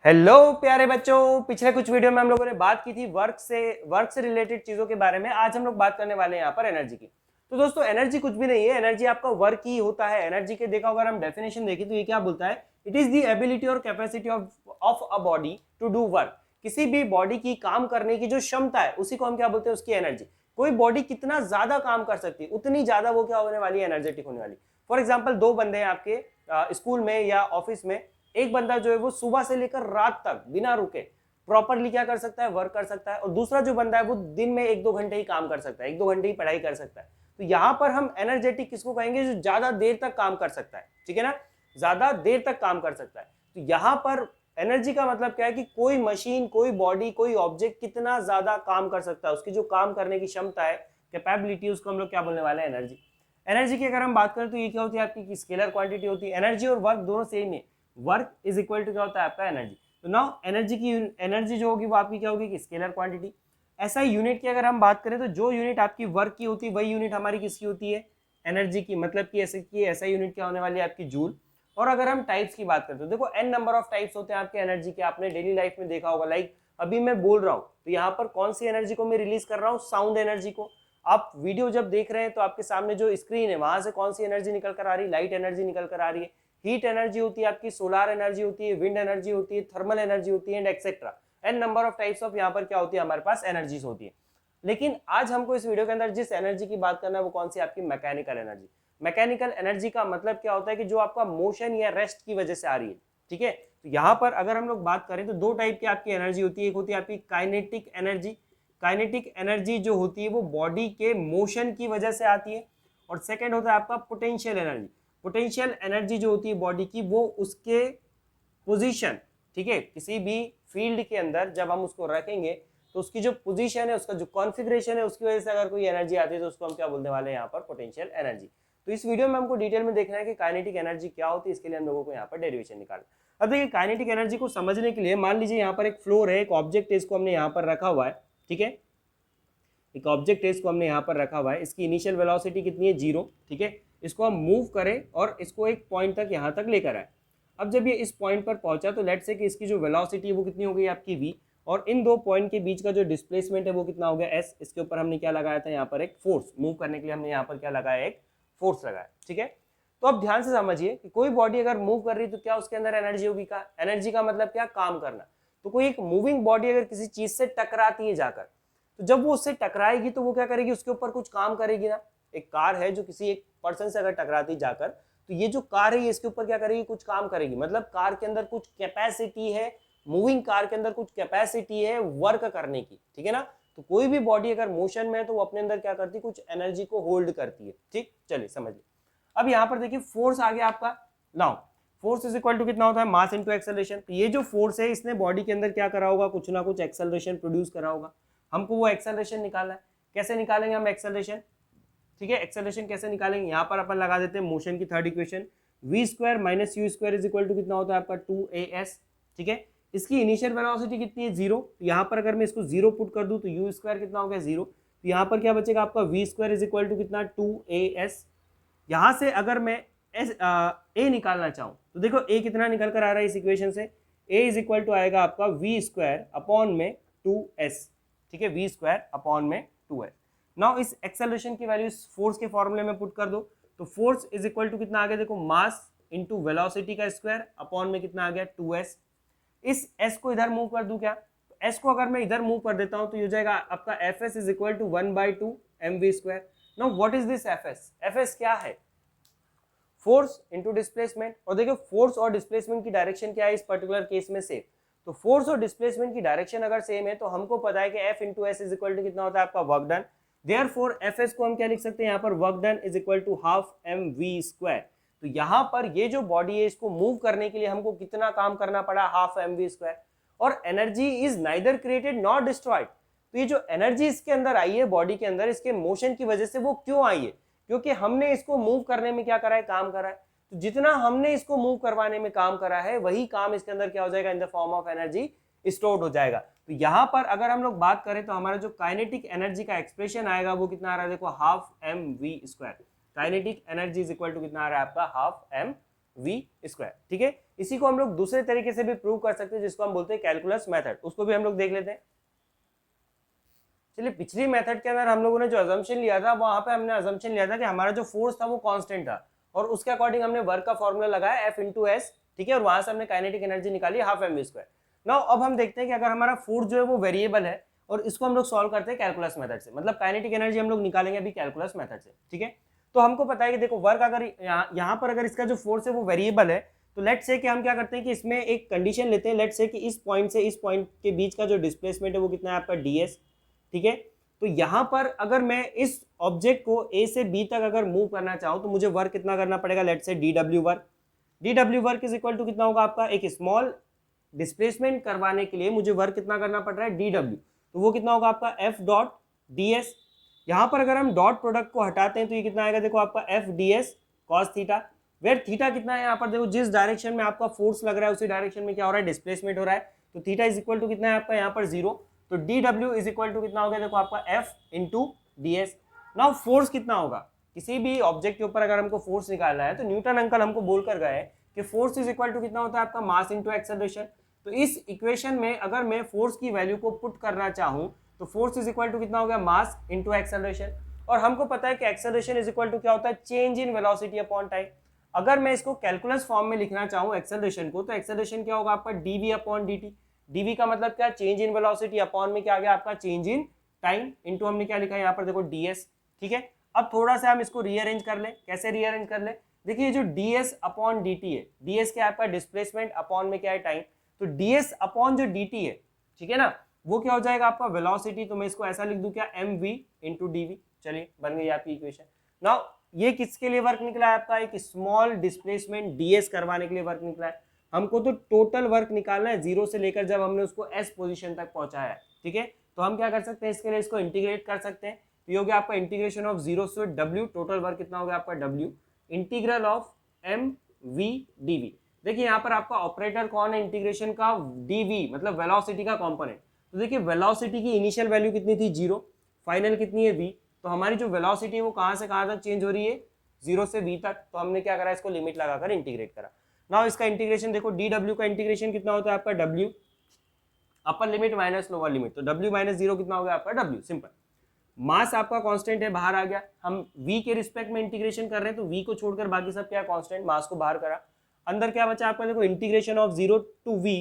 Hello प्यारे बच्चों, पिछले कुछ वीडियो में हम लोगों ने बात की थी वर्क से रिलेटेड चीजों के बारे में। आज हम लोग बात करने वाले हैं यहाँ पर एनर्जी की। तो दोस्तों, एनर्जी कुछ भी नहीं है, एनर्जी आपका वर्क ही होता है। एनर्जी के देखा अगर हम डेफिनेशन देखें तो ये क्या बोलता है, इट इज द एबिलिटी और capacity of a body to do work. किसी भी बॉडी की काम करने की जो क्षमता है उसी को हम क्या बोलते हैं, उसकी एनर्जी। कोई बॉडी कितना ज्यादा काम कर सकती है उतनी ज्यादा वो क्या होने वाली है, एनर्जेटिक होने वाली। फॉर एग्जाम्पल, दो बंदे हैं आपके स्कूल में या ऑफिस में। एक बंदा जो है वो सुबह से लेकर रात तक बिना रुके प्रॉपरली क्या कर सकता है, वर्क कर सकता है। और दूसरा जो बंदा है वो दिन में 1-2 घंटे ही काम कर सकता है, 1-2 घंटे ही पढ़ाई कर सकता है। तो यहाँ पर हम एनर्जेटिक किसको कहेंगे, जो ज्यादा देर तक काम कर सकता है। ठीक है ना, ज्यादा देर तक काम कर सकता है। तो यहाँ पर एनर्जी का मतलब क्या है कि कोई मशीन, कोई बॉडी, कोई ऑब्जेक्ट कितना ज्यादा काम कर सकता है, उसकी जो काम करने की क्षमता है, कैपेबिलिटी, उसको हम लोग क्या बोलने वाले हैं, एनर्जी। एनर्जी की अगर हम बात करें तो ये क्या होती है, आपकी स्केलर क्वांटिटी होती है। एनर्जी और वर्क दोनों सेम है। वर्क इज इक्वल टू क्या होता है, आपका एनर्जी। तो नाउ एनर्जी जो होगी वो आपकी क्या होगी, स्केलर क्वांटिटी। ऐसा ही यूनिट की अगर हम बात करें तो जो यूनिट आपकी वर्क की होती है वही यूनिट हमारी किसकी होती है, एनर्जी की। मतलब कि ऐसा यूनिट क्या होने वाली है, आपकी जूल। और अगर हम टाइप्स की बात करें तो देखो एन नंबर ऑफ टाइप्स होते हैं आपके एनर्जी के। आपने डेली लाइफ में देखा होगा, लाइक अभी मैं बोल रहा हूँ तो यहाँ पर कौन सी एनर्जी को मैं रिलीज कर रहा हूँ, साउंड एनर्जी को। आप वीडियो जब देख रहे हैं तो आपके सामने जो स्क्रीन है वहां से कौन सी एनर्जी निकल कर आ रही है, लाइट एनर्जी निकल कर आ रही है। हीट एनर्जी होती है आपकी, सोलर एनर्जी होती है, विंड एनर्जी होती है, थर्मल एनर्जी होती है, and etcetera. N number of types of यहाँ पर क्या होती है, हमारे पास एनर्जीज होती है। लेकिन आज हमको इस वीडियो के अंदर जिस एनर्जी की बात करना है वो कौन सी, आपकी मैकेनिकल एनर्जी। मैकेनिकल एनर्जी का मतलब क्या होता है कि जो आपका मोशन या रेस्ट की वजह से आ रही है। ठीक है, तो यहाँ पर अगर हम लोग बात करें तो दो टाइप की आपकी एनर्जी होती है। एक होती है आपकी काइनेटिक एनर्जी। काइनेटिक एनर्जी जो होती है वो बॉडी के मोशन की वजह से आती है। और सेकेंड होता है आपका पोटेंशियल एनर्जी। पोटेंशियल एनर्जी जो होती है बॉडी की, वो उसके पोजीशन, ठीक है, किसी भी फील्ड के अंदर जब हम उसको रखेंगे तो उसकी जो पोजीशन है, उसका जो कॉन्फ़िगरेशन है, उसकी वजह से अगर कोई एनर्जी आती है तो उसको हम क्या बोलने वाले हैं, यहाँ पर पोटेंशियल एनर्जी। तो इस वीडियो में हमको डिटेल में देखना है कि काइनेटिक एनर्जी क्या होती है, इसके लिए हम लोगों को यहाँ पर डेरिवेशन निकालना। अब देखिए, काइनेटिक एनर्जी को समझने के लिए मान लीजिए यहाँ पर एक फ्लोर है, एक ऑब्जेक्ट है, इसको हमने यहाँ पर रखा हुआ है। ठीक है, एक ऑब्जेक्ट है, इसको हमने यहाँ पर रखा हुआ है। इसकी इनिशियल वेलोसिटी कितनी है, 0। ठीक है, इसको हम मूव करें और इसको एक पॉइंट तक यहाँ तक लेकर आए। अब जब ये इस पॉइंट पर पहुंचा तो लेट्स से कि इसकी जो वेलोसिटी है वो कितनी हो गई, आपकी v। और इन दो पॉइंट के बीच का जो डिस्प्लेसमेंट है वो कितना हो गया, s। इसके ऊपर हमने क्या लगाया था, यहाँ पर एक फोर्स। मूव करने के लिए हमने यहाँ पर क्या लगाया, एक फोर्स लगाया। ठीक है, तो अब ध्यान से समझिए कि कोई बॉडी अगर मूव कर रही है तो क्या उसके अंदर एनर्जी होगी। का एनर्जी का मतलब क्या, काम करना। तो कोई एक मूविंग बॉडी अगर किसी चीज से टकराती है जाकर, तो जब वो उससे टकराएगी तो वो क्या करेगी, उसके ऊपर कुछ काम करेगी ना। एक कार है जो किसी एक पर्सन से अगर टकराती जाकर, तो ये जो कार है ये इसके ऊपर क्या करेगी, कुछ काम करेगी। मतलब कार के अंदर कुछ कैपेसिटी है, मूविंग कार के अंदर कुछ कैपेसिटी है वर्क करने की। ठीक है ना, तो कोई भी बॉडी अगर मोशन में है तो वो अपने अंदर क्या करती है, कुछ एनर्जी को होल्ड करती है। ठीक, चलिए समझिए। अब यहाँ पर देखिए फोर्स आ गया आपका। Now force is equal to कितना होता है, मास इनटू एक्सेलरेशन। तो ये जो फोर्स है इसने बॉडी के अंदर क्या करा होगा, कुछ ना कुछ एक्सेलरेशन प्रोड्यूस करा होगा। हमको वो एक्सेलरेशन निकालना है। कैसे निकालेंगे हम एक्सेलरेशन, ठीक है, एक्सेलरेशन कैसे निकालेंगे, यहाँ पर अपन लगा देते हैं मोशन की third equation, v square minus U square is equal to कितना होता है आपका 2as। ठीक है, इसकी इनिशियल वेलोसिटी कितनी है, 0। तो यहाँ पर अगर मैं इसको 0 पुट कर दूं तो यू स्क्वायर कितना हो गया, 0। तो यहाँ पर क्या बचेगा आपका, v square is equal to कितना, 2as। यहाँ से अगर मैं a निकालना चाहूँ तो देखो a कितना निकल कर आ रहा है इस इक्वेशन से, a इज इक्वल टू आएगा आपका v स्क्वायर अपॉन में 2s। ठीक है, v स्क्वायर अपॉन में 2s। नाउ इस एक्सेलरेशन की वैल्यू इस फोर्स के फॉर्मूले में पुट कर दो तो फोर्स इज इक्वल टू कितना आ गया, देखो मास इंटू वेलोसिटी का स्क्वायर अपॉन में कितना आ गया, 2s। इस s को इधर मूव कर दूं क्या, तो s को अगर मैं इधर मूव कर देता हूं तो ये हो जाएगा आपका fs is equal to 1/2 mv square. Now what is this fs, fs क्या है, फोर्स इंटू डिस्प्लेसमेंट। और देखो फोर्स और डिस्प्लेसमेंट की डायरेक्शन क्या है इस पर्टिकुलर केस में, सेम। तो फोर्स और डिस्प्लेसमेंट की डायरेक्शन अगर सेम है तो हमको पता है कि f into S is equal to कितना होता है आपका वर्क डन। देयरफॉर fs को हम क्या लिख सकते हैं यहाँ पर, work done is equal to half mv square. तो यहाँ पर ये जो बॉडी है इसको मूव करने के लिए हमको कितना काम करना पड़ा, हाफ mv स्क्वायर। और energy is neither created not destroyed. तो ये जो एनर्जी इसके अंदर आई है बॉडी के अंदर, इसके मोशन की वजह से वो क्यों आई है, क्योंकि हमने इसको मूव करने में क्या करा है, काम करा है। तो जितना हमने इसको मूव करवाने में काम करा है वही काम इसके अंदर क्या हो जाएगा, in the form of energy stored हो जाएगा। तो यहाँ पर अगर हम लोग बात करें तो हमारा जो काइनेटिक एनर्जी का एक्सप्रेशन आएगा वो कितना आ रहा है, देखो half mv square. Kinetic energy is equal to कितना आ रहा है आपका, हाफ वी स्क्वायर। ठीक है, इसी को हम लोग दूसरे तरीके से भी प्रूव कर सकते हैं, जिसको हम बोलते हैं कैलकुलस मेथड, उसको भी हम लोग देख लेते हैं। चलिए, पिछली मेथड के अंदर हम लोगों ने जो अजम्पशन लिया था, वहां पे हमने अजम्पशन लिया था कि हमारा जो फोर्स था वो कांस्टेंट था, और उसके अकॉर्डिंग हमने वर्क का फॉर्मूला लगाया F इंटू एस। ठीक है, और वहां से हमने काइनेटिक एनर्जी निकाली half M we square. Now अब हम देखते हैं कि अगर हमारा फोर्स जो है वो वेरिएबल है, और इसको हम लोग सॉल्व करते हैं कैलकुलस मेथड से, मतलब काइनेटिक एनर्जी हम लोग निकालेंगे अभी कैलकुलस मेथड से। ठीक है, तो हमको पता है कि देखो वर्क अगर यहाँ पर अगर इसका जो फोर्स है वो वेरिएबल है, तो लेट्स से कि हम क्या करते हैं कि इसमें एक कंडीशन लेते हैं, लेट्स से कि इस पॉइंट से इस पॉइंट के बीच का जो डिस्प्लेसमेंट है वो कितना है आपका ds। ठीक है, तो यहाँ पर अगर मैं इस ऑब्जेक्ट को a से b तक अगर मूव करना चाहूँ तो मुझे वर्क कितना करना पड़ेगा, let's say dw work. dw work is equal to कितना होगा आपका, एक स्मॉल डिस्प्लेसमेंट करवाने के लिए मुझे वर्क कितना करना पड़ रहा है dw, तो वो कितना होगा आपका f डॉट ds। यहाँ पर अगर हम डॉट प्रोडक्ट को हटाते हैं तो ये कितना आएगा, देखो आपका f ds cos theta, where theta कितना है यहाँ पर, देखो जिस डायरेक्शन में आपका फोर्स लग रहा है उसी डायरेक्शन में क्या हो रहा है, डिस्प्लेसमेंट हो रहा है, तो थीटा इज इक्वल टू कितना है आपका यहाँ पर 0, तो dw इज इक्वल टू कितना हो गया, देखो आपका f into ds। Now force कितना होगा, किसी भी ऑब्जेक्ट के ऊपर अगर हमको फोर्स निकालना है तो न्यूटन अंकल हमको बोल कर गए कि फोर्स इज इक्वल टू कितना होता है आपका मास इंटू एक्सेलरेशन। तो इस इक्वेशन में अगर मैं फोर्स की वैल्यू को पुट करना चाहूं तो फोर्स इज इक्वल टू कितना हो गया, मास इंटू एक्सेलरेशन, और हमको पता है कि एक्सेलरेशन इज इक्वल टू क्या होता है, change in velocity upon time. अगर मैं इसको कैलकुलस फॉर्म में लिखना चाहूँ एक्सेलरेशन को, तो एक्सेलरेशन क्या होगा आपका dv अपॉन dt। dv का मतलब क्या, चेंज इन वेलोसिटी, अपॉन में क्या आ गया आपका चेंज इन टाइम, इंटू हमने क्या लिखा है यहाँ पर देखो ds। ठीक है, अब थोड़ा सा हम इसको रीअरेंज कर ले, कैसे रीअरेंज कर ले, देखिए जो ds अपॉन dt है, ds क्या है आपका डिस्प्लेसमेंट, अपॉन में क्या है टाइम, तो ds अपॉन जो dt है, ठीक है ना, वो क्या हो जाएगा आपका वेलोसिटी, तो मैं इसको ऐसा लिख दूं क्या, mv इंटू dv। चलिए, बन गई आपकी इक्वेशन। नाउ ये किसके लिए वर्क निकला है आपका, एक स्मॉल डिस्प्लेसमेंट ds करवाने के लिए वर्क निकला है। हमको तो टोटल वर्क निकालना है जीरो से लेकर जब हमने उसको s पोजीशन तक पहुंचाया है। ठीक है, तो हम क्या कर सकते हैं, इसके लिए इसको इंटीग्रेट कर सकते हैं, तो ये हो गया आपका इंटीग्रेशन ऑफ जीरो से w, टोटल वर्क कितना हो गया आपका w, integral of mv dv। देखिए यहाँ पर आपका ऑपरेटर कौन है इंटीग्रेशन का, dv मतलब वेलोसिटी का कंपोनेंट। तो देखिए वेलोसिटी की इनिशियल वैल्यू कितनी थी 0, फाइनल कितनी है v, तो हमारी जो वेलोसिटी है वो कहाँ से कहाँ तक चेंज हो रही है, 0 से v तक, तो हमने क्या करा, इसको लिमिट लगाकर इंटीग्रेट करा। नाउ इसका इंटीग्रेशन देखो, dw का इंटीग्रेशन कितना होता है आपका w upper limit minus lower limit, तो w माइनस 0 कितना हो गया आपका w, सिंपल। मास आपका कांस्टेंट है, बाहर आ गया, हम v के रिस्पेक्ट में इंटीग्रेशन कर रहे हैं, तो v को छोड़कर बाकी सब क्या कांस्टेंट, मास को बाहर करा, अंदर क्या बचा आपका, देखो integration of 0 to v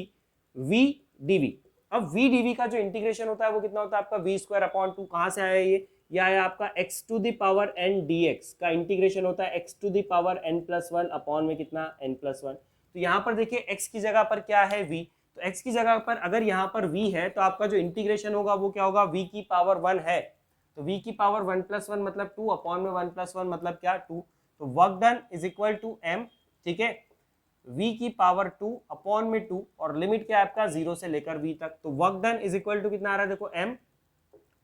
v dv। अब v dv का जो इंटीग्रेशन होता है वो कितना होता है आपका v स्क्वायर अपॉन 2, कहाँ से आया ये आया आपका x to the power n dx का इंटीग्रेशन होता है x to the power n+1 upon में कितना n+1। तो यहाँ पर देखिए x की जगह पर क्या है v, तो x की जगह पर अगर यहाँ पर v है तो आपका जो इंटीग्रेशन होगा वो क्या होगा, v की पावर 1 है, तो v की पावर 1+1 मतलब 2 अपॉन में 1+1 मतलब क्या 2, तो work done is equal to m। ठीक है, v की पावर 2 अपॉन में 2, और लिमिट क्या है आपका 0 से लेकर v तक, तो work done is equal to कितना आ रहा है, देखो m,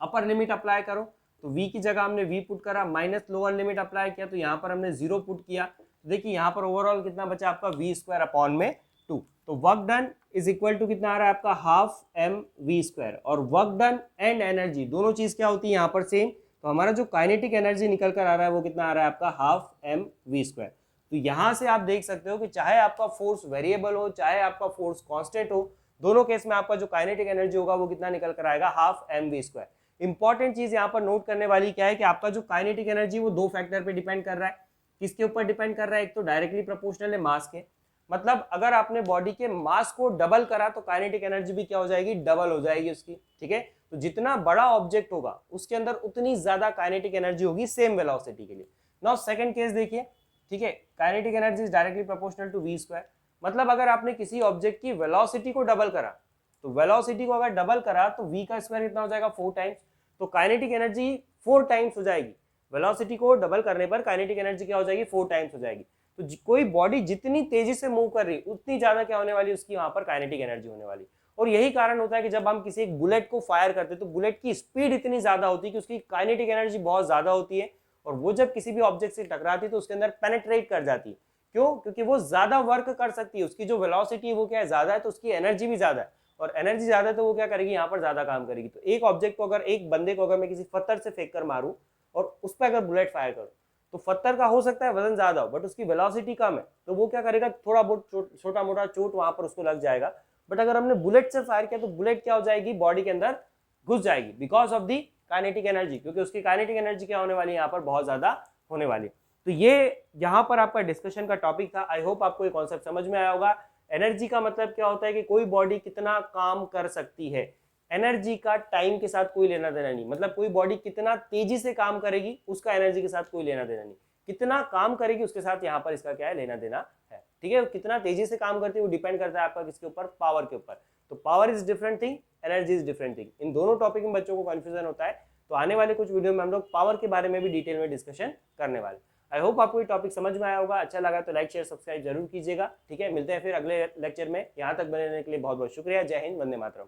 अपर लिमिट अप्लाई करो, तो v की जगह हमने v पुट करा, माइनस लोअर लिमिट अप्लाई किया तो यहाँ पर हमने 0 पुट किया, देखिए यहाँ पर ओवरऑल कितना बचा आपका v स्क्वायर अपॉन में 2, तो work done is equal to कितना आ रहा है आपका हाफ एम वी स्क्वायर, और वर्क डन एंड एनर्जी दोनों चीज क्या होती है यहाँ पर सेम, तो हमारा जो काइनेटिक एनर्जी निकल कर आ रहा है वो कितना आ रहा है आपका हाफ एम वी स्क्वायर। तो यहाँ से आप देख सकते हो कि चाहे आपका फोर्स वेरिएबल हो चाहे आपका फोर्स कांस्टेंट हो, दोनों केस में आपका जो काइनेटिक एनर्जी होगा वो कितना निकल कर आएगा, half M we square. Important चीज यहाँ पर नोट करने वाली क्या है कि आपका जो काइनेटिक एनर्जी वो 2 फैक्टर पे डिपेंड कर रहा है। किसके ऊपर डिपेंड कर रहा है, एक तो डायरेक्टली प्रोपोर्शनल है मास के, मतलब अगर आपने बॉडी के मास को डबल करा तो काइनेटिक एनर्जी भी क्या हो जाएगी, डबल हो जाएगी उसकी। ठीक है, तो जितना बड़ा ऑब्जेक्ट होगा उसके अंदर उतनी ज्यादा काइनेटिक एनर्जी होगी सेम वेलोसिटी के लिए। नाउ सेकंड केस देखिए, ठीक है, kinetic energy is directly proportional to v square, मतलब अगर आपने किसी ऑब्जेक्ट की वेलोसिटी को डबल करा, तो वेलोसिटी को अगर डबल करा तो v का स्क्वायर कितना हो जाएगा 4 टाइम्स, तो काइनेटिक एनर्जी 4 टाइम्स हो जाएगी, वेलोसिटी को डबल करने पर काइनेटिक एनर्जी क्या हो जाएगी, 4 टाइम्स हो जाएगी। तो कोई बॉडी जितनी तेजी से मूव कर रही उतनी ज्यादा क्या होने वाली, उसकी वहां पर काइनेटिक एनर्जी होने वाली। और यही कारण होता है कि जब हम किसी एक बुलेट को फायर करते हैं तो बुलेट की स्पीड इतनी ज्यादा होती है कि उसकी काइनेटिक एनर्जी बहुत ज्यादा होती है, और वो जब किसी भी ऑब्जेक्ट से टकराती है तो उसके अंदर पेनिट्रेट कर जाती है। क्यों, क्योंकि वो ज्यादा वर्क कर सकती है, उसकी जो वेलोसिटी है वो क्या है, ज्यादा है, तो उसकी एनर्जी भी ज्यादा है, और एनर्जी ज्यादा है तो वो क्या करेगी, यहाँ पर ज्यादा काम करेगी। तो एक ऑब्जेक्ट को अगर, एक बंदे को अगर मैं किसी पत्थर से फेंक कर मारूं और उस पर अगर बुलेट फायर करूं तो पत्थर का हो सकता है वजन ज्यादा हो बट उसकी वेलोसिटी कम है, तो वो क्या करेगा, थोड़ा बहुत छोटा मोटा चोट वहां पर उसको लग जाएगा। बट अगर हमने बुलेट से फायर किया तो बुलेट क्या हो जाएगी, बॉडी के अंदर घुस जाएगी because of the kinetic energy, क्योंकि उसकी काइनेटिक एनर्जी क्या होने वाली है, यहाँ पर बहुत ज्यादा होने वाली। तो ये यहाँ पर आपका डिस्कशन का टॉपिक था। आई होप आपको ये कॉन्सेप्ट समझ में आया होगा। एनर्जी का मतलब क्या होता है कि कोई बॉडी कितना काम कर सकती है। एनर्जी का टाइम के साथ कोई लेना देना नहीं, मतलब कोई बॉडी कितना तेजी से काम करेगी उसका एनर्जी के साथ कोई लेना देना नहीं, कितना काम करेगी उसके साथ यहाँ पर इसका क्या है, लेना देना है। ठीक है, कितना तेजी से काम करती है वो डिपेंड करता है आपका किसके ऊपर, पावर के ऊपर। तो power is different thing, energy is different thing. इन दोनों टॉपिक में बच्चों को कंफ्यूजन होता है। तो आने वाले कुछ वीडियो में हम लोग पावर के बारे में भी डिटेल में डिस्कशन करने वाले। आई होप आपको ये टॉपिक समझ में आया होगा। अच्छा लगा तो लाइक शेयर सब्सक्राइब जरूर कीजिएगा। ठीक है, मिलते हैं फिर अगले लेक्चर में। यहाँ तक बने रहने के लिए बहुत बहुत शुक्रिया। जय हिंद, वंदे मातरम।